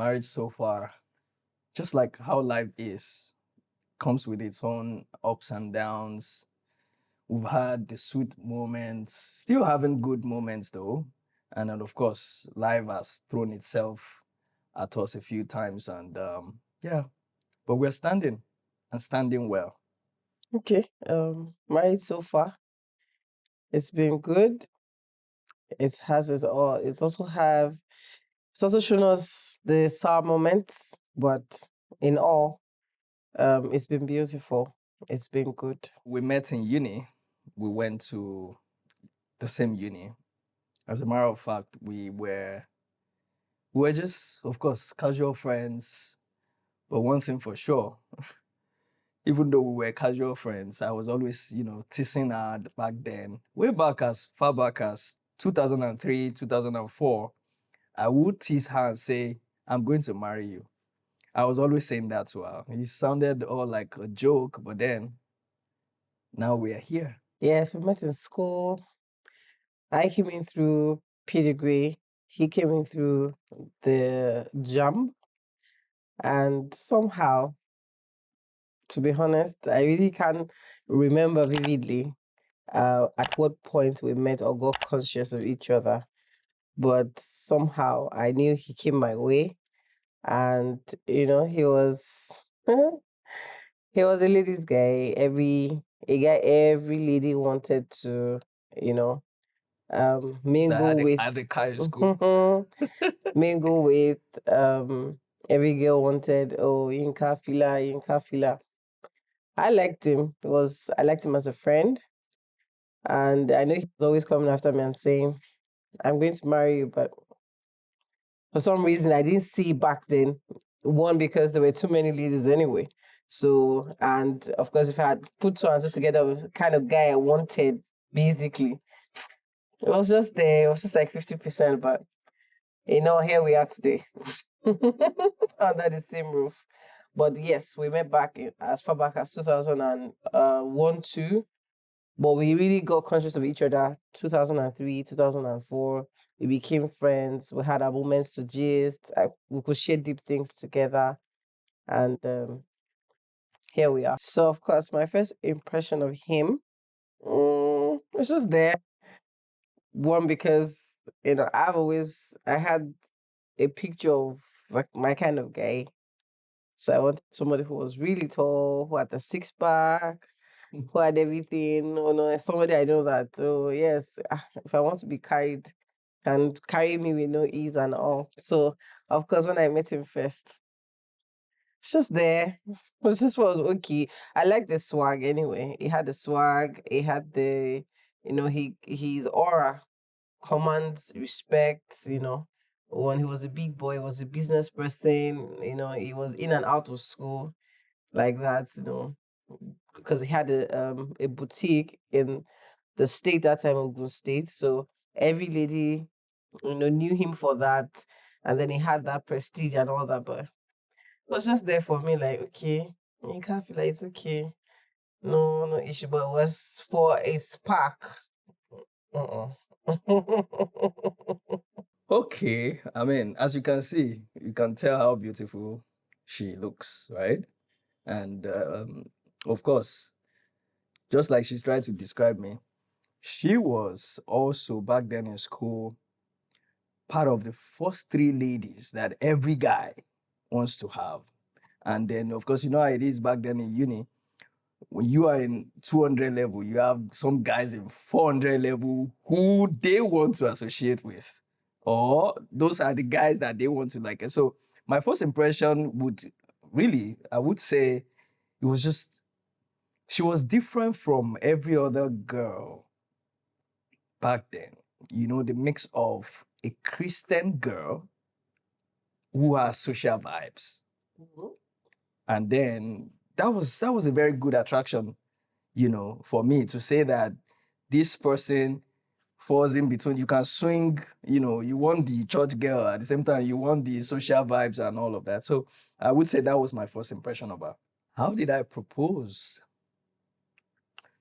marriage so far, just like how life is, comes with its own ups and downs. We've had the sweet moments, still having good moments though. And then, of course, life has thrown itself at us a few times. And yeah, but we're standing and standing well. Okay. Married so far. It's been good. It has its all. It's also shown us the sour moments, but in all, it's been beautiful. It's been good. We met in uni. We went to the same uni. As a matter of fact, we were just, of course, casual friends. But one thing for sure, even though we were casual friends, I was always, teasing her back then. Way back as far back as 2003, 2004, I would tease her and say, I'm going to marry you. I was always saying that to her. It sounded all like a joke, but then now we are here. Yes, we met in school. I came in through pedigree. He came in through the jump. And somehow, to be honest, I really can't remember vividly at what point we met or got conscious of each other. But somehow I knew he came my way. And, he was he was a ladies' guy. Every lady wanted to, you know, So mingle with at the high school. mingle with every girl wanted, oh, Yinka Fila, Yinka Fila. I liked him. I liked him as a friend. And I know he was always coming after me and saying, I'm going to marry you, but for some reason I didn't see back then. One, because there were too many ladies anyway. So, and of course, if I had put two and two together with the kind of guy I wanted, basically, it was just there. It was just like 50%, but here we are today under the same roof. But yes, we met as far back as 2001, 2. But we really got conscious of each other 2003, 2004. We became friends. We had our moments to gist. We could share deep things together. And here we are. So, of course, my first impression of him was just there. One, because, I had a picture of like my kind of guy. So I wanted somebody who was really tall, who had the six pack, who had everything. Oh no, somebody I know that. Oh yes, if I want to be carried, and carry me with no ease and all. So of course, when I met him first, it's just there. It was just was okay. I like the swag anyway. He had the swag. He had his aura commands respect. When he was a big boy, he was a business person. He was in and out of school like that. Because he had a boutique in the state that time, Ogun State. So every lady, knew him for that. And then he had that prestige and all that. But it was just there for me, like, okay, you can't feel like it's okay. No issue. But it was for a spark. Uh-uh. Okay, I mean, as you can see, you can tell how beautiful she looks, right? And of course, just like she's tried to describe me, she was also back then in school part of the first three ladies that every guy wants to have. And then, of course, you know how it is back then in uni. When you are in 200 level, you have some guys in 400 level who they want to associate with. Or those are the guys that they want to like. And so my first impression I would say it was just, she was different from every other girl back then. The mix of a Christian girl who has social vibes. Mhm. And then that was a very good attraction, for me to say that this person falls in between. You can swing, you want the church girl at the same time, you want the social vibes and all of that. So I would say that was my first impression of her. How did I propose?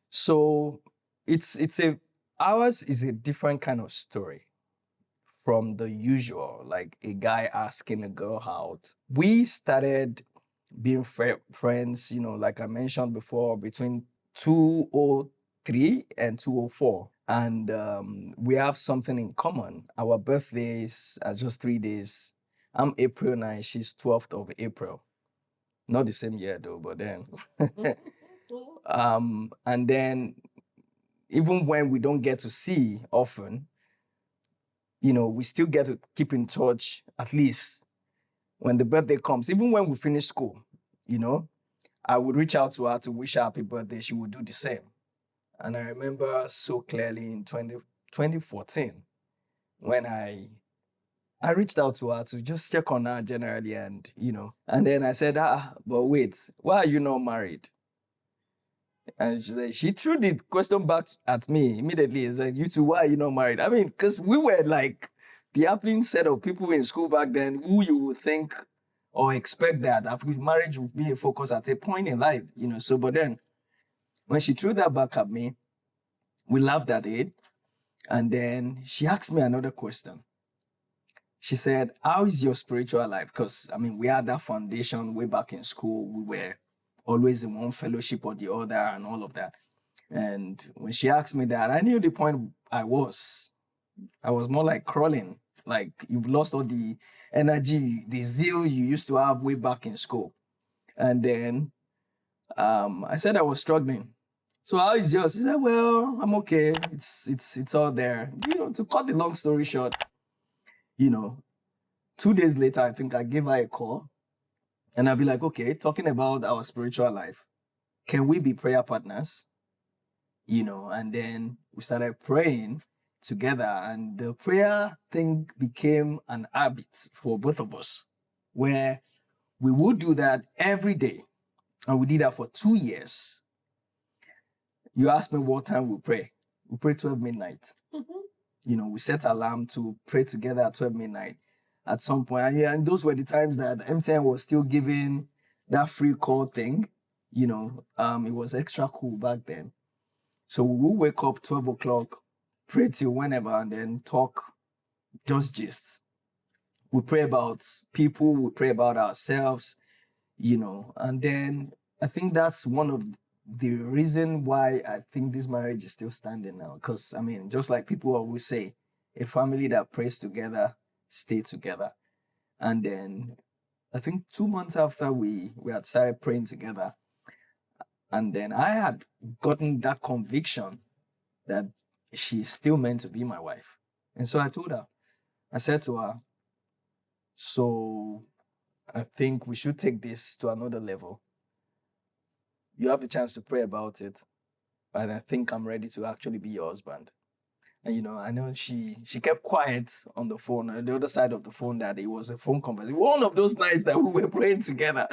So it's a ours is a different kind of story. from the usual, like a guy asking a girl out. We started being friends, like I mentioned before, between 203 and 204. And we have something in common. Our birthdays are just 3 days. I'm April 9, she's 12th of April. Not the same year though, but then. And then even when we don't get to see often, we still get to keep in touch at least when the birthday comes. Even when we finish school, I would reach out to her to wish her happy birthday. She would do the same. And I remember so clearly in 2014 when I reached out to her to just check on her generally, and then I said, but wait, why are you not married? And she threw the question back at me immediately. It's like, you two, why are you not married? I mean, because we were like the happening set of people in school back then who you would think or expect that after marriage would be a focus at a point in life, So, but then when she threw that back at me, we laughed at it. And then she asked me another question. She said, how is your spiritual life? Because, we had that foundation way back in school. We were always in one fellowship or the other and all of that. And when she asked me that, I knew the point I was. I was more like crawling. Like, you've lost all the energy, the zeal you used to have way back in school. And then I said I was struggling. So how is yours? She said, well, I'm okay. It's all there. To cut the long story short, 2 days later, I think I gave her a call and I'll be like, okay, talking about our spiritual life, can we be prayer partners? And then we started praying together and the prayer thing became an habit for both of us where we would do that every day. And we did that for 2 years. You asked me what time we pray. We pray 12 midnight. We set alarm to pray together at 12 midnight at some point. And those were the times that MTN was still giving that free call thing. It was extra cool back then. So we will wake up 12 o'clock, pray till whenever, and then talk, just gist. We pray about people, we pray about ourselves, and then I think that's one of the reason why I think this marriage is still standing now. Because, just like people always say, a family that prays together, stay together. And then I think 2 months after we had started praying together, and then I had gotten that conviction that she's still meant to be my wife. And so I told her, I said to her, so I think we should take this to another level. You have the chance to pray about it. And I think I'm ready to actually be your husband. And I know she kept quiet on the phone, on the other side of the phone, that it was a phone conversation. One of those nights that we were praying together.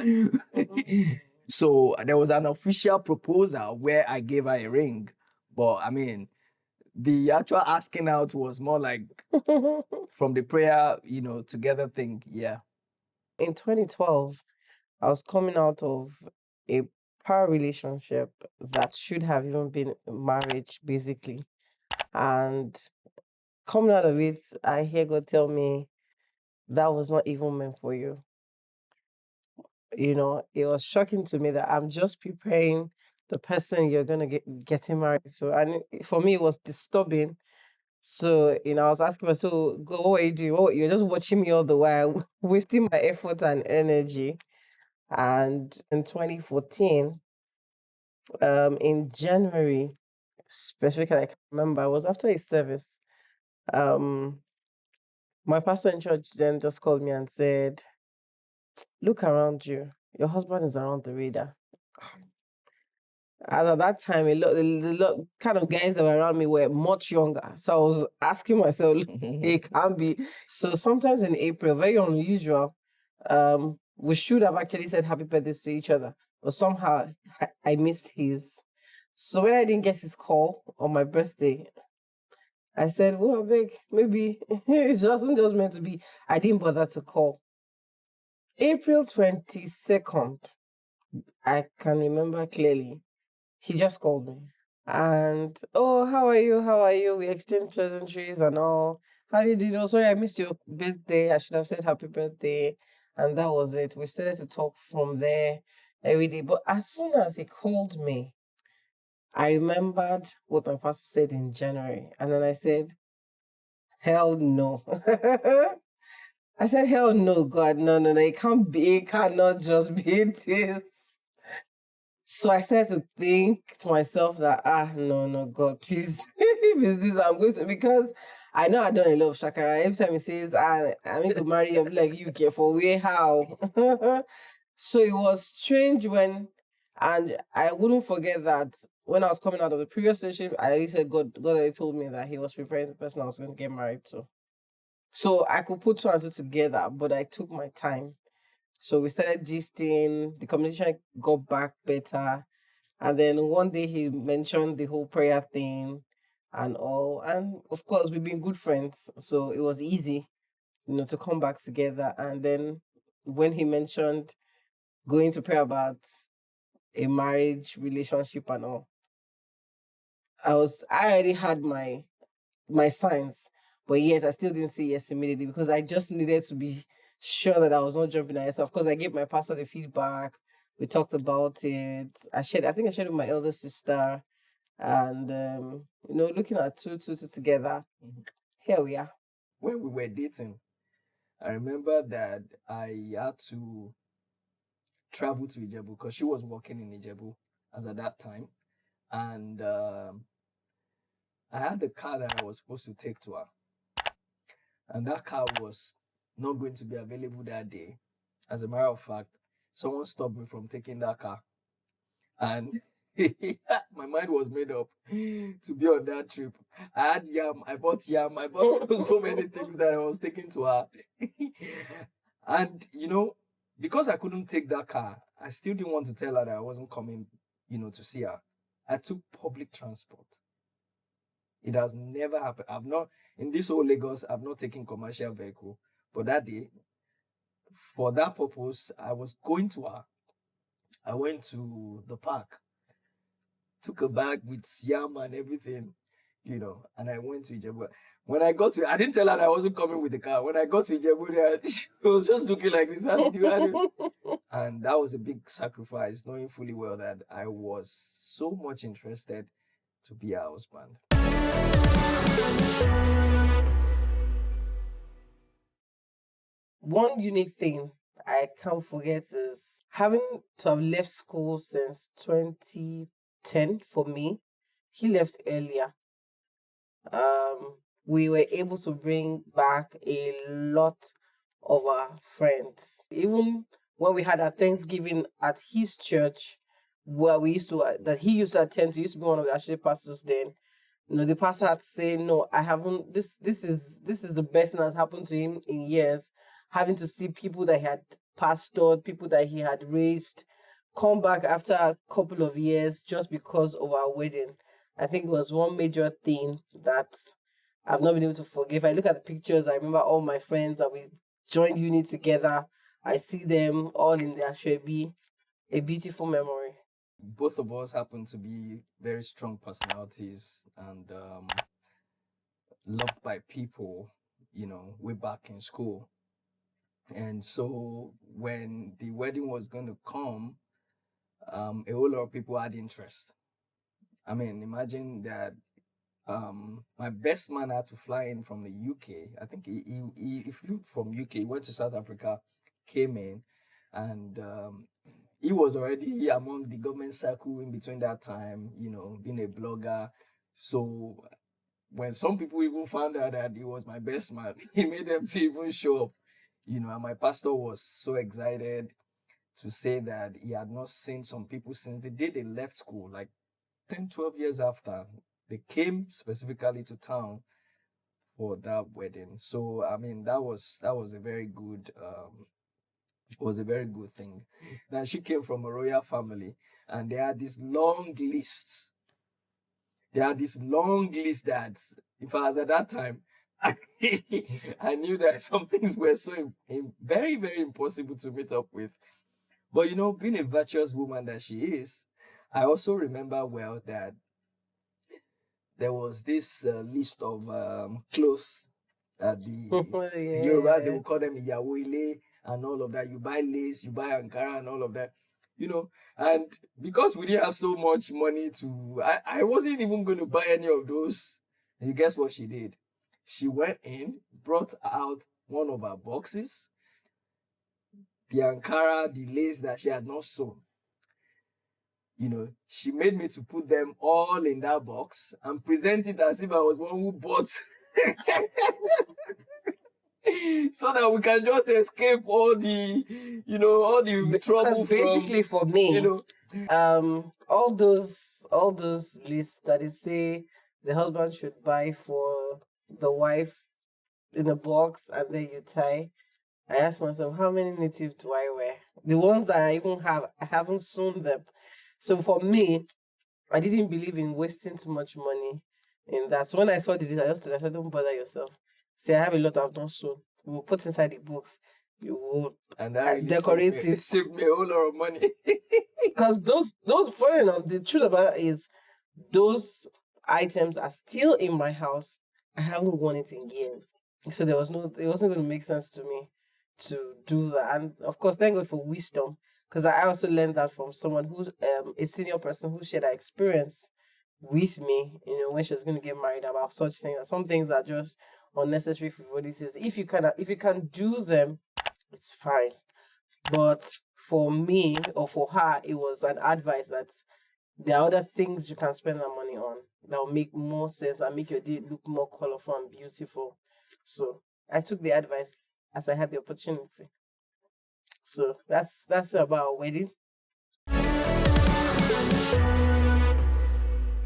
So there was an official proposal where I gave her a ring. But the actual asking out was more like from the prayer, together thing. Yeah. In 2012, I was coming out of a power relationship that should have even been marriage, basically. And coming out of it, I hear God tell me that was not even meant for you. It was shocking to me that I'm just preparing the person you're gonna getting married to, and for me, it was disturbing. So I was asking myself, so God, what are you doing? You're just watching me all the while, wasting my effort and energy. And in 2014, in January, specifically, I can remember, I was after a service. Um, my pastor in church then just called me and said, look around you. Your husband is around the radar. As at that time, a lot kind of guys that were around me were much younger. So I was asking myself, it can't be. So sometimes in April, very unusual, we should have actually said happy birthdays to each other. But somehow I missed his. So when I didn't get his call on my birthday, I said, well, I beg, maybe it wasn't just meant to be. I didn't bother to call. April 22nd, I can remember clearly. He just called me. And, oh, how are you? How are you? We exchanged pleasantries and all. how you doing? Oh, sorry, I missed your birthday. I should have said happy birthday. And that was it. We started to talk from there every day. But as soon as he called me, I remembered what my pastor said in January. And then I said, hell no. I said, hell no, God, no, no, no. It can't be, it cannot just be this. So I started to think to myself that, no, no, God, please, if it's this, I'm going to, because I know I done a lot of shakara. Every time he says, I'm going to marry you, I'll be like, you care for way, how? So it was strange when, and I wouldn't forget that when I was coming out of the previous relationship, I already said, God already told me that he was preparing the person I was going to get married to. So I could put two and two together, but I took my time. So we started gisting, the communication got back better. And then one day he mentioned the whole prayer thing and all. And of course, we've been good friends. So it was easy, to come back together. And then when he mentioned going to pray about a marriage relationship and all, I already had my signs, but yet I still didn't say yes immediately because I just needed to be sure that I was not jumping ahead. So of course I gave my pastor the feedback. We talked about it. I think I shared with my elder sister, and looking at two together. Here we are. When we were dating, I remember that I had to travel to Ijebu because she was working in Ijebu as at that time. And I had the car that I was supposed to take to her. And that car was not going to be available that day. As a matter of fact, someone stopped me from taking that car. And my mind was made up to be on that trip. I had yam, I bought so many things that I was taking to her. And because I couldn't take that car, I still didn't want to tell her that I wasn't coming, to see her. I took public transport. It has never happened. I've not, in this whole Lagos, I've not taken commercial vehicle. But that day, for that purpose, I was going to her. I went to the park, took a bag with yam and everything, and I went to Ijebu. When I got to, I didn't tell her that I wasn't coming with the car. When I got to Ijebu, she was just looking like this. How did you? And that was a big sacrifice, knowing fully well that I was so much interested to be her husband. One unique thing I can't forget is having to have left school since 2010 for me. He left earlier. We were able to bring back a lot of our friends. Even when we had our Thanksgiving at his church, where we used to that he used to attend to, he used to be one of the actually pastors then. The pastor had to say, no, I haven't, this is the best thing that's happened to him in years. Having to see people that he had pastored, people that he had raised, come back after a couple of years just because of our wedding. I think it was one major thing that I've not been able to forget. If I look at the pictures, I remember all my friends that we joined uni together. I see them all in their shebi. A beautiful memory. Both of us happen to be very strong personalities and loved by people, way back in school. And so when the wedding was going to come, a whole lot of people had interest. I mean, imagine that my best man had to fly in from the UK. I think he flew from UK, went to South Africa, came in, and he was already among the government circle in between that time, being a blogger. So when some people even found out that he was my best man, he made them to even show up, and my pastor was so excited to say that he had not seen some people since the day they left school, like 10, 12 years after. They came specifically to town for that wedding. So I mean that was a very good was a very good thing. Now she came from a royal family and they had this long list. They had this long list that if I was at that time, I knew that some things were so very, very impossible to meet up with. But being a virtuous woman that she is, I also remember well that there was this list of clothes the Yorubas, they Yeah. will call them Yawele and all of that. You buy lace, you buy Ankara and all of that, you know. And because we didn't have so much money I wasn't even going to buy any of those. And you guess what she did? She went in, brought out one of her boxes, the Ankara, the lace that she had not sewn. She made me to put them all in that box and present it as if I was one who bought so that we can just escape all the trouble Because from, basically for you me, know, all those lists that they say the husband should buy for the wife in a box and then you tie. I ask myself, how many native do I wear? The ones that I even have, I haven't sewn them. So for me, I didn't believe in wasting too much money in that. So when I saw the deal, I said, don't bother yourself. See, I have a lot I've done soon. You will put inside the box. You will and that really decorate it. saved me a whole lot of money. Because those funny enough, the truth about it is those items are still in my house. I haven't worn it in years. So it wasn't going to make sense to me to do that. And of course, thank God for wisdom. Because I also learned that from someone who, a senior person who shared that experience with me, when she was going to get married about such things. Some things are just unnecessary frivolities. If you can do them, it's fine. But for me or for her, it was an advice that there are other things you can spend that money on that will make more sense and make your day look more colorful and beautiful. So I took the advice as I had the opportunity. So that's about our wedding.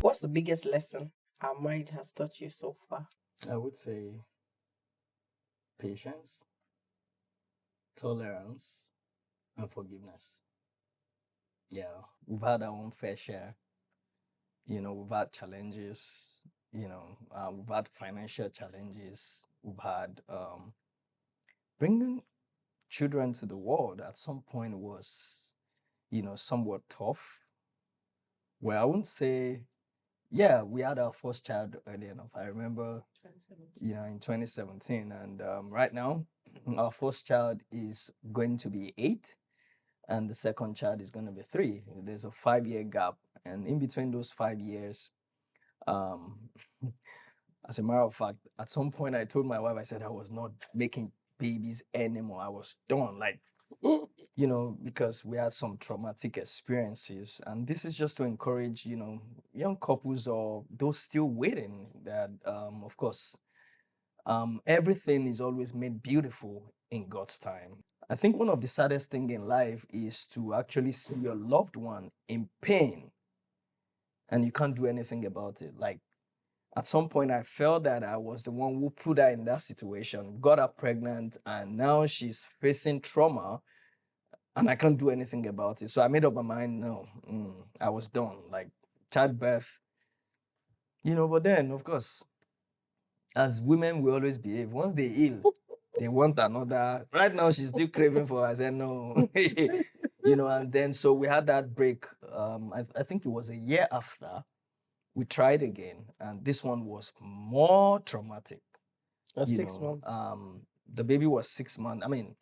What's the biggest lesson our marriage has taught you so far? I would say patience, tolerance, and forgiveness. Yeah, we've had our own fair share. We've had challenges. We've had financial challenges. We've had bringing children to the world at some point was, somewhat tough. Well, I wouldn't say, yeah, we had our first child early enough. I remember, in 2017. And right now, our first child is going to be 8, and the second child is going to be 3. There's a 5-year gap. And in between those 5 years, um, as a matter of fact, at some point I told my wife, I said I was not making babies anymore. I was done. Like, because we had some traumatic experiences. And this is just to encourage, young couples or those still waiting that, of course, everything is always made beautiful in God's time. I think one of the saddest things in life is to actually see your loved one in pain and you can't do anything about it. Like, at some point, I felt that I was the one who put her in that situation, got her pregnant, and now she's facing trauma and I can't do anything about it. So I made up my mind, no, I was done. Like, childbirth, but then, of course, as women, we always behave. Once they heal, they want another. Right now, she's still craving for her. I said, no. And then so we had that break. I think it was a year after we tried again, and this one was more traumatic. 6 months. The baby was 6 months. I mean,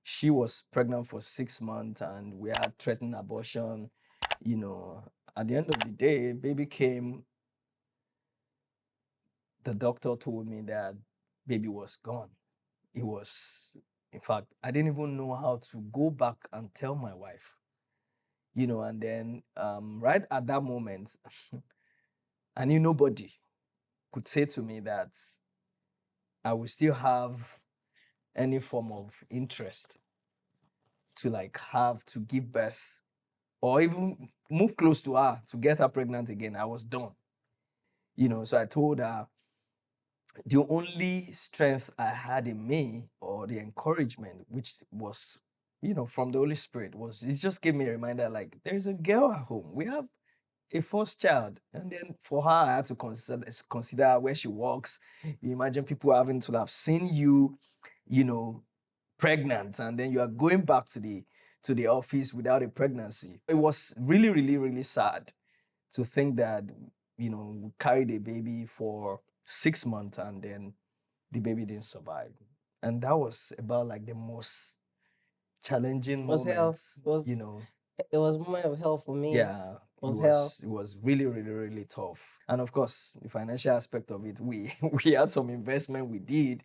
she was pregnant for 6 months, and we had threatened abortion. At the end of the day, baby came. The doctor told me that baby was gone. It was, in fact, I didn't even know how to go back and tell my wife. And then right at that moment, I knew nobody could say to me that I will still have any form of interest to have to give birth or even move close to her to get her pregnant again. I was done. So I told her the only strength I had in me or the encouragement, which was, from the Holy Spirit, was it just gave me a reminder like there's a girl at home. We have a first child. And then for her, I had to consider where she works. You imagine people having to have seen you, pregnant, and then you are going back to the office without a pregnancy. It was really, really, really sad to think that, we carried a baby for 6 months and then the baby didn't survive. And that was about like the most challenging Was hell. moments, Was you know. it was a moment of hell for me. Yeah, Was hell. it was really, really, really tough. And of course, the financial aspect of it, we we had some investment we did.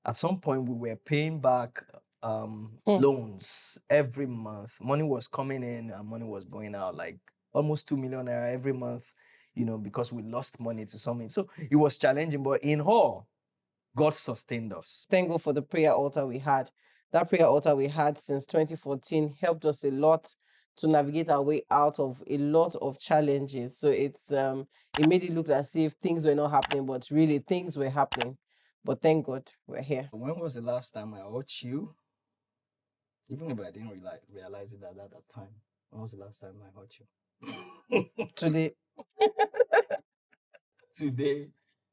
At some point, we were paying back Hmm. loans every month. Money was coming in and money was going out, like almost 2 million naira every month, you know, because we lost money to something. So it was challenging, but in all, God sustained us. Thank God for the prayer altar we had. That prayer altar we had since 2014 helped us a lot to navigate our way out of a lot of challenges. So it made it look as if things were not happening, but really things were happening. But thank God we're here. When was the last time I watched you? Even if I didn't realize it at that time. When was the last time I hurt you? Today. Today.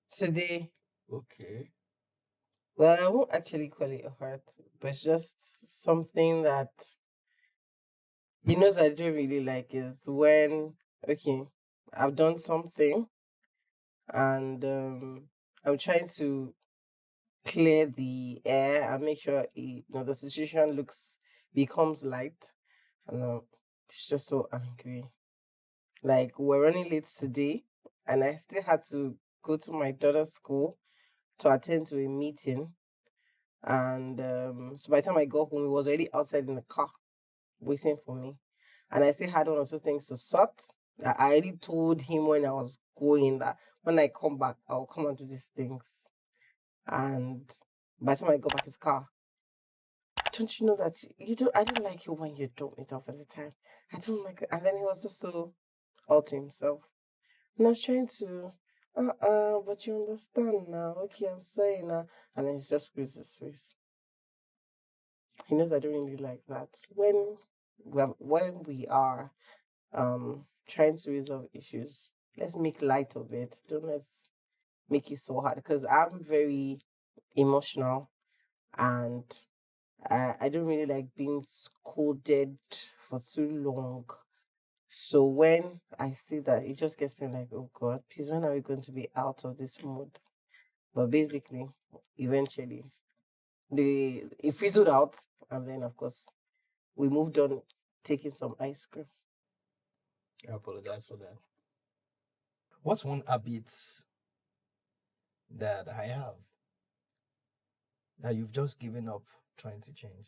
Today. Okay. Well, I won't actually call it a hurt, but it's just something that I don't really like is when, okay, I've done something and I'm trying to clear the air and make sure the situation becomes light, and it's just so angry. Like, we're running late today, and I still had to go to my daughter's school to attend to a meeting. And so by the time I got home, he was already outside in the car waiting for me. And I still had one or two things to sort. I already told him when I was going that when I come back, I'll come and do these things. And by the time I got back his car, don't you know that I don't like you when you don't meet up at the time. I don't like it. And then he was just so all to himself. And I was trying to, but you understand now. Okay, I'm sorry now. And then he just squeezed his face. He knows I don't really like that. When we are trying to resolve issues, let's make light of it. Don't let's make it so hard, because I'm very emotional, and I don't really like being scolded for too long. So when I see that, it just gets me like, oh God, please, when are we going to be out of this mood? But basically, eventually, it fizzled out, and then of course we moved on, taking some ice cream. I apologize for that. What's one habit that I have that you've just given up trying to change?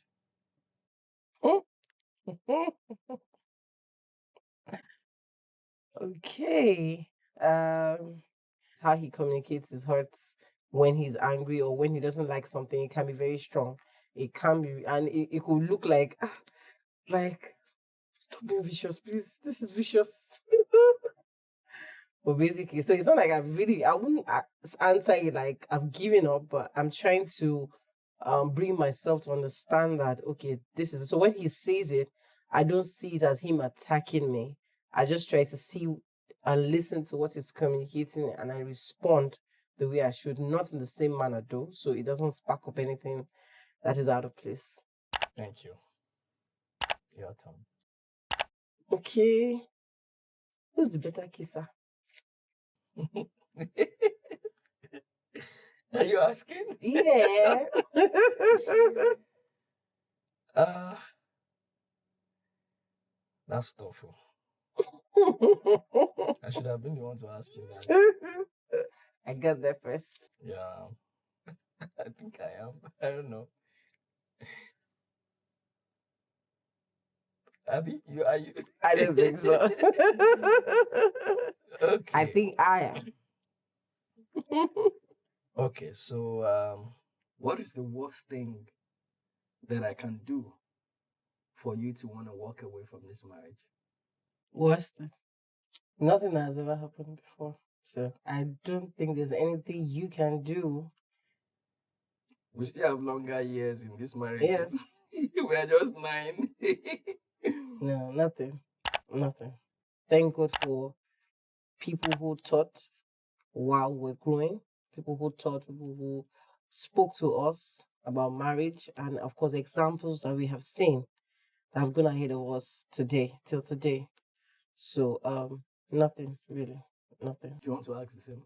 Okay. How he communicates his hurts when he's angry or when he doesn't like something, it can be very strong. It can be, and it could look like, stop being vicious, please. This is vicious. But basically, so it's not like I wouldn't answer it like I've given up, but I'm trying to bring myself to understand that, okay, this is, so when he says it, I don't see it as him attacking me. I just try to see and listen to what he's communicating, and I respond the way I should, not in the same manner though, so it doesn't spark up anything that is out of place. Thank you. Your turn. Okay. Who's the better kisser? Are you asking? Yeah. uh that's tough. I should have been the one to ask you that. I got there first. Yeah, I think I am. I don't know. Abby, you are you? I don't think so. I Okay. think I am. Okay, so what is the worst thing that I can do for you to want to walk away from this marriage? Worst. Nothing has ever happened before. So I don't think there's anything you can do. We still have longer years in this marriage. Yes. We are just 9. No, nothing. Nothing. Thank God for people who taught while we're growing, people who taught, people who spoke to us about marriage, and of course, examples that we have seen that have gone ahead of us till today. So, nothing really. Nothing. Do you want to ask the same?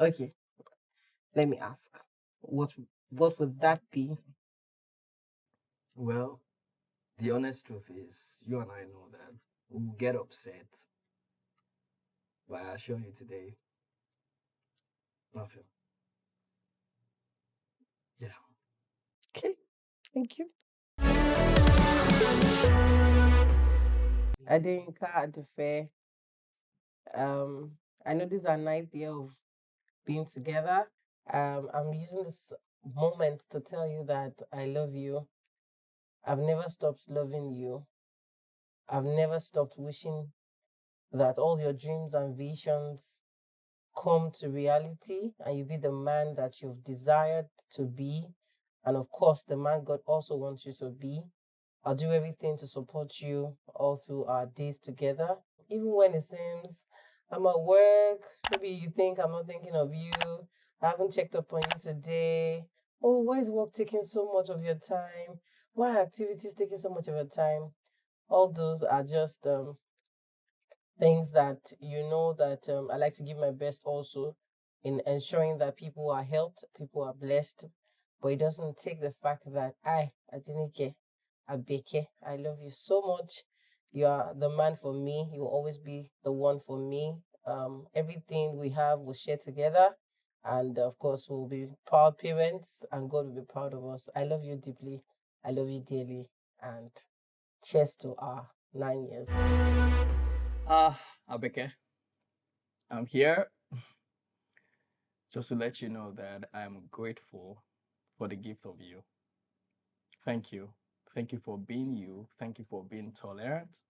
Okay. Let me ask. What would that be? Well, the honest truth is, you and I know that we'll get upset. But I assure you today, nothing. Yeah. Okay, thank you. Adinka at the fair. I know this is our ninth year of being together. I'm using this moment to tell you that I love you. I've never stopped loving you. I've never stopped wishing that all your dreams and visions come to reality and you be the man that you've desired to be. And of course, the man God also wants you to be. I'll do everything to support you all through our days together, even when it seems I'm at work. Maybe you think I'm not thinking of you. I haven't checked up on you today. Oh, why is work taking so much of your time? Why are activities taking so much of your time? All those are just things that you know that I like to give my best also in ensuring that people are helped, people are blessed. But it doesn't take the fact that Adinike, Abeke, I love you so much. You are the man for me. You will always be the one for me. Everything we have, we'll share together. And of course, we'll be proud parents and God will be proud of us. I love you deeply. I love you dearly. And cheers to our 9 years. Abeke, I'm here just to let you know that I'm grateful for the gift of you. Thank you. Thank you for being you. Thank you for being tolerant.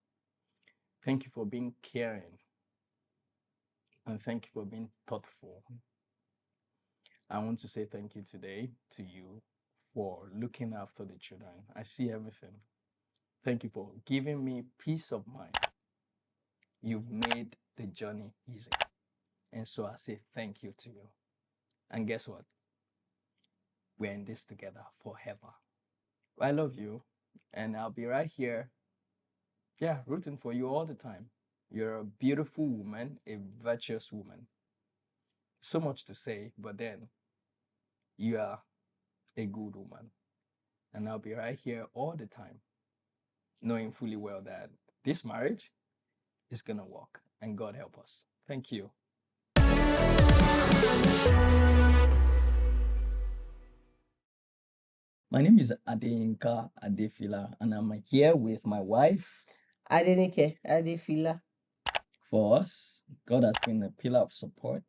Thank you for being caring. And thank you for being thoughtful. I want to say thank you today to you for looking after the children. I see everything. Thank you for giving me peace of mind. You've made the journey easy. And so I say thank you to you. And guess what? We're in this together forever. I love you. And I'll be right here, yeah, rooting for you all the time. You're a beautiful woman, a virtuous woman. So much to say, but then you are a good woman. And I'll be right here all the time, knowing fully well that this marriage is going to work. And God help us. Thank you. My name is Adeyinka Adefila, and I'm here with my wife. Adenike, Adefila. For us, God has been a pillar of support.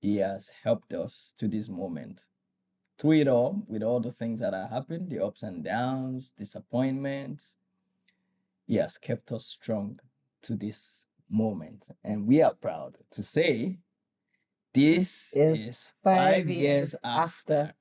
He has helped us to this moment. Through it all, with all the things that have happened, the ups and downs, disappointments, He has kept us strong to this moment. And we are proud to say this is 5 years after.